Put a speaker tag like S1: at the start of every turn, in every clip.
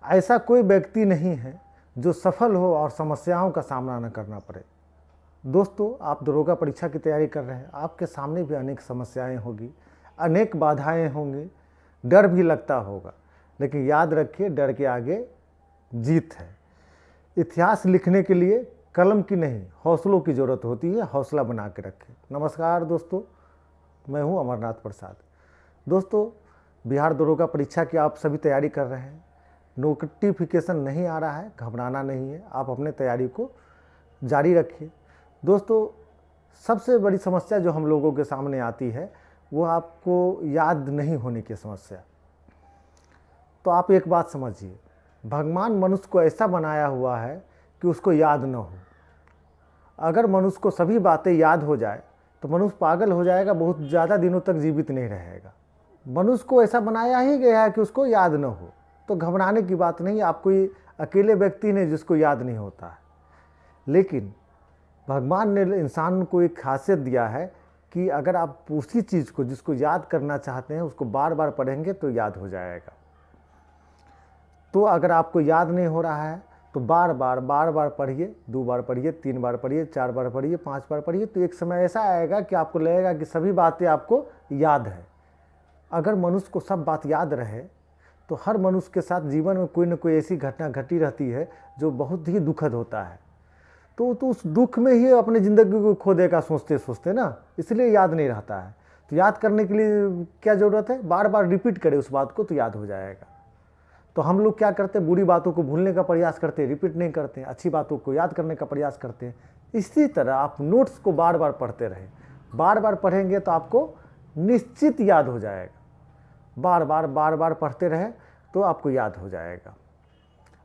S1: ऐसा कोई व्यक्ति नहीं है जो सफल हो और समस्याओं का सामना न करना पड़े। दोस्तों, आप दरोगा परीक्षा की तैयारी कर रहे हैं, आपके सामने भी अनेक समस्याएं होगी, अनेक बाधाएं होंगी, डर भी लगता होगा, लेकिन याद रखिए डर के आगे जीत है। इतिहास लिखने के लिए कलम की नहीं हौसलों की ज़रूरत होती है, हौसला बना के रखें। नमस्कार दोस्तों, मैं हूं अमरनाथ प्रसाद। दोस्तों, बिहार दरोगा परीक्षा की आप सभी तैयारी कर रहे हैं, नोटिफिकेशन नहीं आ रहा है, घबराना नहीं है, आप अपने तैयारी को जारी रखिए। दोस्तों, सबसे बड़ी समस्या जो हम लोगों के सामने आती है वो आपको याद नहीं होने की समस्या। तो आप एक बात समझिए, भगवान मनुष्य को ऐसा बनाया हुआ है कि उसको याद न हो। अगर मनुष्य को सभी बातें याद हो जाए तो मनुष्य पागल हो जाएगा, बहुत ज़्यादा दिनों तक जीवित नहीं रहेगा। मनुष्य को ऐसा बनाया ही गया है कि उसको याद न हो, तो घबराने की बात नहीं। आप कोई अकेले व्यक्ति नहीं जिसको याद नहीं होता है, लेकिन भगवान ने इंसान को एक खासियत दिया है कि अगर आप उसी चीज़ को जिसको याद करना चाहते हैं उसको बार बार पढ़ेंगे तो याद हो जाएगा। तो अगर आपको याद नहीं हो रहा है तो बार बार पढ़िए, 2 बार पढ़िए, 3 बार पढ़िए, 4 बार पढ़िए, 5 बार पढ़िए, तो एक समय ऐसा आएगा कि आपको लगेगा कि सभी बातें आपको याद है। अगर मनुष्य को सब बात याद रहे तो हर मनुष्य के साथ जीवन में कोई न कोई ऐसी घटना घटी रहती है जो बहुत ही दुखद होता है, तो उस दुख में ही अपनी ज़िंदगी को खो देगा सोचते सोचते ना, इसलिए याद नहीं रहता है। तो याद करने के लिए क्या ज़रूरत है, बार बार रिपीट करें उस बात को तो याद हो जाएगा। तो हम लोग क्या करते हैं, बुरी बातों को भूलने का प्रयास करते हैं, रिपीट नहीं करते हैं, अच्छी बातों को याद करने का प्रयास करते हैं। इसी तरह आप नोट्स को बार बार पढ़ते रहें, बार बार पढ़ेंगे तो आपको निश्चित याद हो जाएगा। बार बार पढ़ते रहें तो आपको याद हो जाएगा।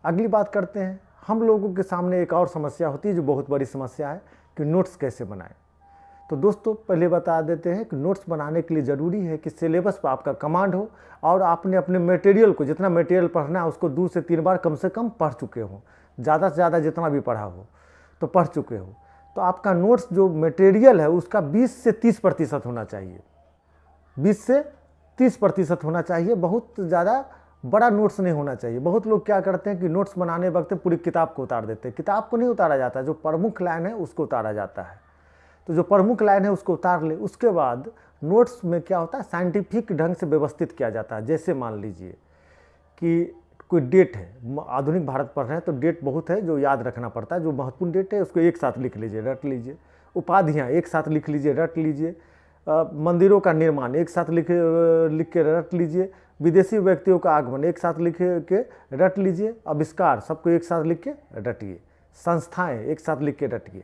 S1: अगली बात करते हैं, हम लोगों के सामने एक और समस्या होती है जो बहुत बड़ी समस्या है कि नोट्स कैसे बनाएं। तो दोस्तों, पहले बता देते हैं कि नोट्स बनाने के लिए ज़रूरी है कि सिलेबस पर आपका कमांड हो और आपने अपने मटेरियल को, जितना मटेरियल पढ़ना है उसको 2 से 3 बार कम से कम पढ़ चुके हो, ज़्यादा से ज़्यादा जितना भी पढ़ा हो तो पढ़ चुके हो। तो आपका नोट्स जो मटेरियल है उसका 20 से 30% होना चाहिए, 20 से 30% होना चाहिए। बहुत ज़्यादा बड़ा नोट्स नहीं होना चाहिए। बहुत लोग क्या करते हैं कि नोट्स बनाने वक्त पूरी किताब को उतार देते हैं। किताब को नहीं उतारा जाता, जो प्रमुख लाइन है उसको उतारा जाता है। तो जो प्रमुख लाइन है उसको उतार ले, उसके बाद नोट्स में क्या होता है, साइंटिफिक ढंग से व्यवस्थित किया जाता है। जैसे मान लीजिए कि कोई डेट है, आधुनिक भारत पढ़ रहे हैं तो डेट बहुत है जो याद रखना पड़ता है। जो महत्वपूर्ण डेट है उसको एक साथ लिख लीजिए, रट लीजिए। उपाधियाँ एक साथ लिख लीजिए, रट लीजिए। मंदिरों का निर्माण एक साथ लिख के रट लीजिए। विदेशी व्यक्तियों का आगमन एक साथ लिख के रट लीजिए। आविष्कार सबको एक साथ लिख के रटिए। संस्थाएं एक साथ लिख के रटिए।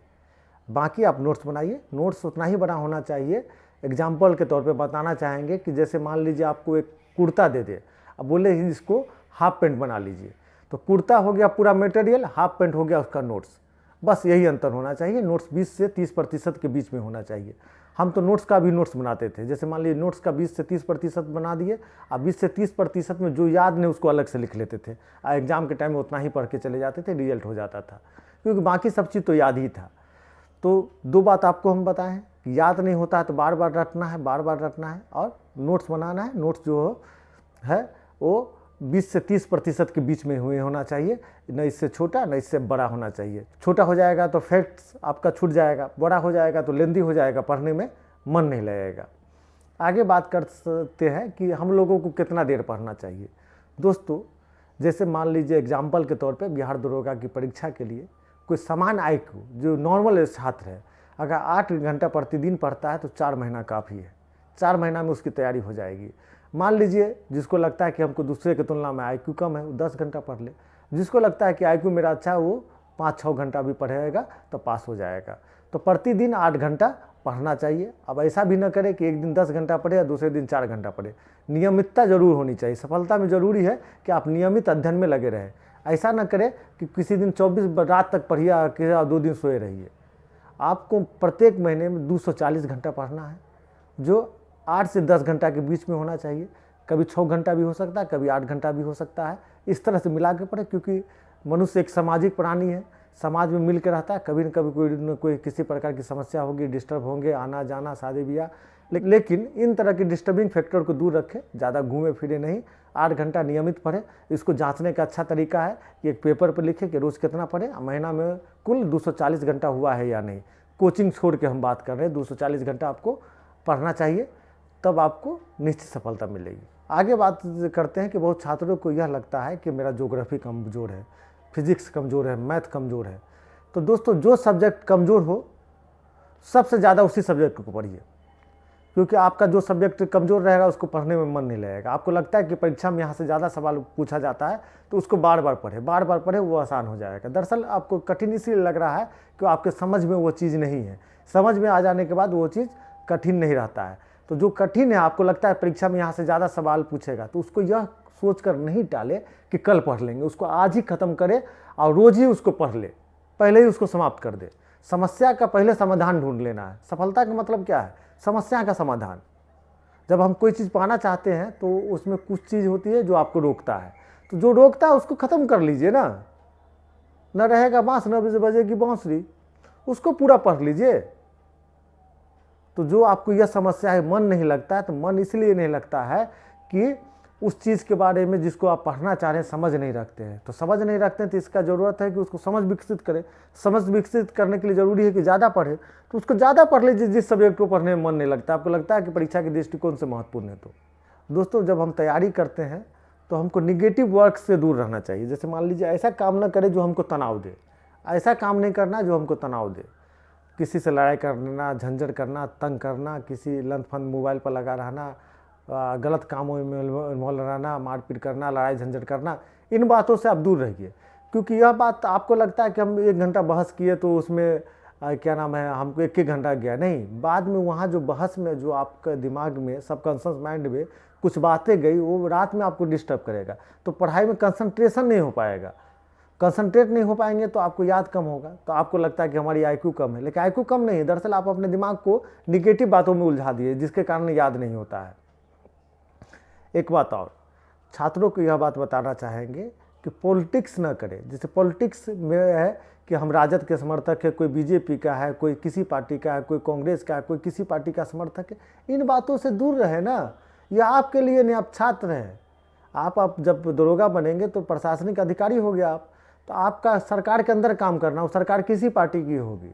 S1: बाकी आप नोट्स बनाइए। नोट्स उतना ही बड़ा होना चाहिए। एग्जाम्पल के तौर पे बताना चाहेंगे कि जैसे मान लीजिए आपको एक कुर्ता दे दे, अब बोले इसको हाफ पैंट बना लीजिए, तो कुर्ता हो गया पूरा मटेरियल, हाफ पैंट हो गया उसका नोट्स। बस यही अंतर होना चाहिए। नोट्स 20 से 30% के बीच में होना चाहिए। हम तो नोट्स का भी नोट्स बनाते थे, जैसे मान लीजिए नोट्स का 20 से 30% बना दिए, अब 20 से 30% में जो याद नहीं उसको अलग से लिख लेते थे। एग्जाम के टाइम में उतना ही पढ़ के चले जाते थे, रिजल्ट हो जाता था, क्योंकि बाकी सब चीज़ तो याद ही था। तो 2 बात आपको हम बताएं कि याद नहीं होता है तो बार बार रटना है, बार बार रटना है और नोट्स बनाना है। नोट्स जो है वो 20 से 30% के बीच में हुए होना चाहिए, न इससे छोटा न इससे बड़ा होना चाहिए। छोटा हो जाएगा तो फैक्ट्स आपका छूट जाएगा, बड़ा हो जाएगा तो लेंदी हो जाएगा, पढ़ने में मन नहीं लगेगा। आगे बात कर सकते हैं कि हम लोगों को कितना देर पढ़ना चाहिए। दोस्तों, जैसे मान लीजिए एग्जाम्पल के तौर पे बिहार दरोगा की परीक्षा के लिए कोई समान IQ जो नॉर्मल छात्र है, अगर 8 घंटा प्रतिदिन पढ़ता है तो 4 महीना काफ़ी है। 4 महीना में उसकी तैयारी हो जाएगी। मान लीजिए जिसको लगता है कि हमको दूसरे की तुलना में IQ कम है वो 10 घंटा पढ़ ले। जिसको लगता है कि IQ मेरा अच्छा है वो 5-6 घंटा भी पढ़ेगा तो पास हो जाएगा। तो प्रतिदिन 8 घंटा पढ़ना चाहिए। अब ऐसा भी ना करें कि एक दिन 10 घंटा पढ़े या दूसरे दिन 4 घंटा पढ़े। नियमितता जरूर होनी चाहिए। सफलता में ज़रूरी है कि आप नियमित अध्ययन में लगे रहें। ऐसा ना करें कि किसी दिन 24 रात तक पढ़िए और 2 दिन सोए रहिए। आपको प्रत्येक महीने में 240 घंटा पढ़ना है, जो 8 से 10 घंटा के बीच में होना चाहिए। कभी 6 घंटा भी हो सकता है, कभी 8 घंटा भी हो सकता है। इस तरह से मिला के पढ़े, क्योंकि मनुष्य एक सामाजिक प्राणी है, समाज में मिल के रहता है। कभी न कभी कोई न कोई किसी प्रकार की समस्या होगी, डिस्टर्ब होंगे, आना जाना, शादी ब्याह। लेकिन इन तरह के डिस्टर्बिंग फैक्टर को दूर रखें, ज़्यादा घूमे फिरे नहीं, 8 घंटा नियमित पढ़े। इसको जांचने का अच्छा तरीका है कि एक पेपर पर लिखे कि रोज़ कितना पढ़े, महीना में कुल 240 घंटा हुआ है या नहीं। कोचिंग छोड़ के हम बात कर रहे हैं, 240 घंटा आपको पढ़ना चाहिए, तब आपको निश्चित सफलता मिलेगी। आगे बात करते हैं कि बहुत छात्रों को यह लगता है कि मेरा ज्योग्राफी कमज़ोर है, फिजिक्स कमज़ोर है, मैथ कमज़ोर है। तो दोस्तों, जो सब्जेक्ट कमज़ोर हो सबसे ज़्यादा उसी सब्जेक्ट को पढ़िए, क्योंकि आपका जो सब्जेक्ट कमज़ोर रहेगा उसको पढ़ने में मन नहीं लगेगा। आपको लगता है कि परीक्षा में यहाँ से ज़्यादा सवाल पूछा जाता है, तो उसको बार बार पढ़े, वो आसान हो जाएगा। दरअसल आपको कठिन इसलिए लग रहा है कि आपके समझ में वो चीज़ नहीं है। समझ में आ जाने के बाद वो चीज़ कठिन नहीं रहता है। तो जो कठिन है, आपको लगता है परीक्षा में यहाँ से ज़्यादा सवाल पूछेगा, तो उसको यह सोच कर नहीं टाले कि कल पढ़ लेंगे। उसको आज ही ख़त्म करे और रोज़ ही उसको पढ़ ले, पहले ही उसको समाप्त कर दे। समस्या का पहले समाधान ढूंढ लेना है। सफलता का मतलब क्या है? समस्या का समाधान। जब हम कोई चीज़ पाना चाहते हैं तो उसमें कुछ चीज़ होती है जो आपको रोकता है, तो जो रोकता है उसको ख़त्म कर लीजिए ना। न रहेगा बाँस न बजेगी बाँसुरी, उसको पूरा पढ़ लीजिए। तो जो आपको यह समस्या है, मन नहीं लगता है, तो मन इसलिए नहीं लगता है कि उस चीज़ के बारे में जिसको आप पढ़ना चाह रहे हैं समझ नहीं रखते हैं। तो समझ नहीं रखते हैं तो इसका ज़रूरत है कि उसको समझ विकसित करें। समझ विकसित करने के लिए ज़रूरी है कि ज़्यादा पढ़े, तो उसको ज़्यादा पढ़ लीजिए जिस सब्जेक्ट को पढ़ने में मन नहीं लगता। आपको लगता है कि परीक्षा के दृष्टिकोण से महत्वपूर्ण है। तो दोस्तों, जब हम तैयारी करते हैं तो हमको निगेटिव वर्क से दूर रहना चाहिए। जैसे मान लीजिए, ऐसा काम ना करें जो हमको तनाव दे, ऐसा काम नहीं करना जो हमको तनाव दे। किसी से लड़ाई करना, झंझट करना, तंग करना, किसी लंथ-फंद मोबाइल पर लगा रहना, गलत कामों में इन्वॉल्व रहना, मारपीट करना, लड़ाई झंझट करना, इन बातों से आप दूर रहिए। क्योंकि यह बात आपको लगता है कि हम 1 घंटा बहस किए तो उसमें क्या नाम है, हमको 1 घंटा गया। नहीं, बाद में वहाँ जो बहस में जो आपके दिमाग में, सबकॉन्शियस माइंड में कुछ बातें गई, वो रात में आपको डिस्टर्ब करेगा। तो पढ़ाई में कंसंट्रेशन नहीं हो पाएगा। कंसंट्रेट नहीं हो पाएंगे तो आपको याद कम होगा। तो आपको लगता है कि हमारी IQ कम है, लेकिन IQ कम नहीं है। दरअसल आप अपने दिमाग को निगेटिव बातों में उलझा दिए, जिसके कारण याद नहीं होता है। एक बात और, छात्रों को यह बात बताना चाहेंगे कि पॉलिटिक्स न करें। जैसे पॉलिटिक्स में है कि हम राजद के समर्थक है, कोई BJP का है, कोई किसी पार्टी का है, कोई कांग्रेस का है, कोई किसी पार्टी का समर्थक है। इन बातों से दूर रहे ना। यह आपके लिए नहीं, आप छात्र हैं। आप जब दरोगा बनेंगे तो प्रशासनिक अधिकारी हो गया आप, तो आपका सरकार के अंदर काम करना, वो सरकार किसी पार्टी की होगी।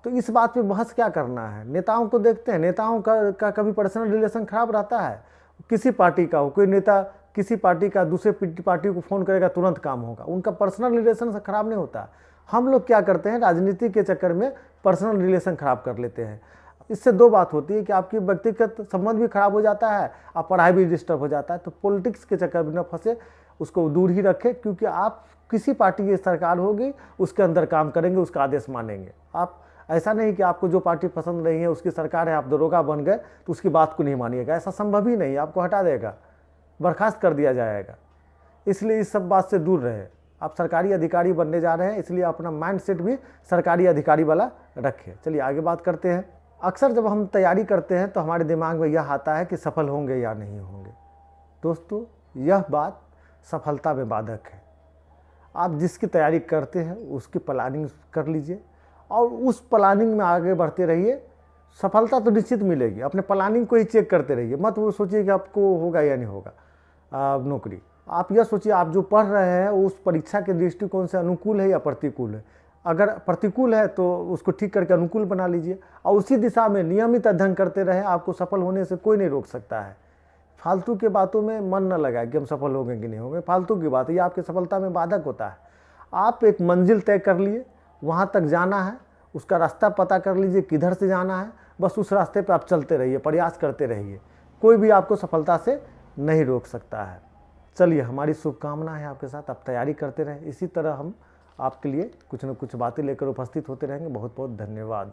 S1: तो इस बात पे बहस क्या करना है? नेताओं को देखते हैं, नेताओं का कभी पर्सनल रिलेशन खराब रहता है। किसी पार्टी का हो, कोई नेता किसी पार्टी का दूसरे पार्टी को फ़ोन करेगा, तुरंत काम होगा। उनका पर्सनल रिलेशन से खराब नहीं होता। हम लोग क्या करते हैं, राजनीति के चक्कर में पर्सनल रिलेशन खराब कर लेते हैं। इससे 2 बात होती है कि आपकी व्यक्तिगत संबंध भी खराब हो जाता है और पढ़ाई भी डिस्टर्ब हो जाता है। तो पॉलिटिक्स के चक्कर में न फंसे, उसको दूर ही रखें। क्योंकि आप किसी पार्टी की सरकार होगी, उसके अंदर काम करेंगे, उसका आदेश मानेंगे आप। ऐसा नहीं कि आपको जो पार्टी पसंद नहीं है, उसकी सरकार है, आप दरोगा बन गए तो उसकी बात को नहीं मानिएगा। ऐसा संभव ही नहीं, आपको हटा देगा, बर्खास्त कर दिया जाएगा। इसलिए इस सब बात से दूर रहे। आप सरकारी अधिकारी बनने जा रहे हैं, इसलिए अपना माइंडसेट भी सरकारी अधिकारी वाला रखें। चलिए आगे बात करते हैं। अक्सर जब हम तैयारी करते हैं तो हमारे दिमाग में यह आता है कि सफल होंगे या नहीं होंगे। दोस्तों, यह बात सफलता में बाधक है। आप जिसकी तैयारी करते हैं उसकी प्लानिंग कर लीजिए और उस प्लानिंग में आगे बढ़ते रहिए। सफलता तो निश्चित मिलेगी। अपने प्लानिंग को ही चेक करते रहिए। मत वो सोचिए कि आपको होगा या नहीं होगा नौकरी। आप यह सोचिए आप जो पढ़ रहे हैं उस परीक्षा के दृष्टिकोण से अनुकूल है या प्रतिकूल है। अगर प्रतिकूल है तो उसको ठीक करके अनुकूल बना लीजिए और उसी दिशा में नियमित अध्ययन करते रहें। आपको सफल होने से कोई नहीं रोक सकता है। फालतू के बातों में मन न लगाए कि हम सफल होंगे कि नहीं होंगे। फालतू की बात है, ये आपकी सफलता में बाधक होता है। आप एक मंजिल तय कर लिए, वहाँ तक जाना है, उसका रास्ता पता कर लीजिए किधर से जाना है। बस उस रास्ते पर आप चलते रहिए, प्रयास करते रहिए। कोई भी आपको सफलता से नहीं रोक सकता है। चलिए, हमारी शुभकामना है आपके साथ। आप तैयारी करते रहें। इसी तरह हम आपके लिए कुछ न कुछ बातें लेकर उपस्थित होते रहेंगे। बहुत बहुत धन्यवाद।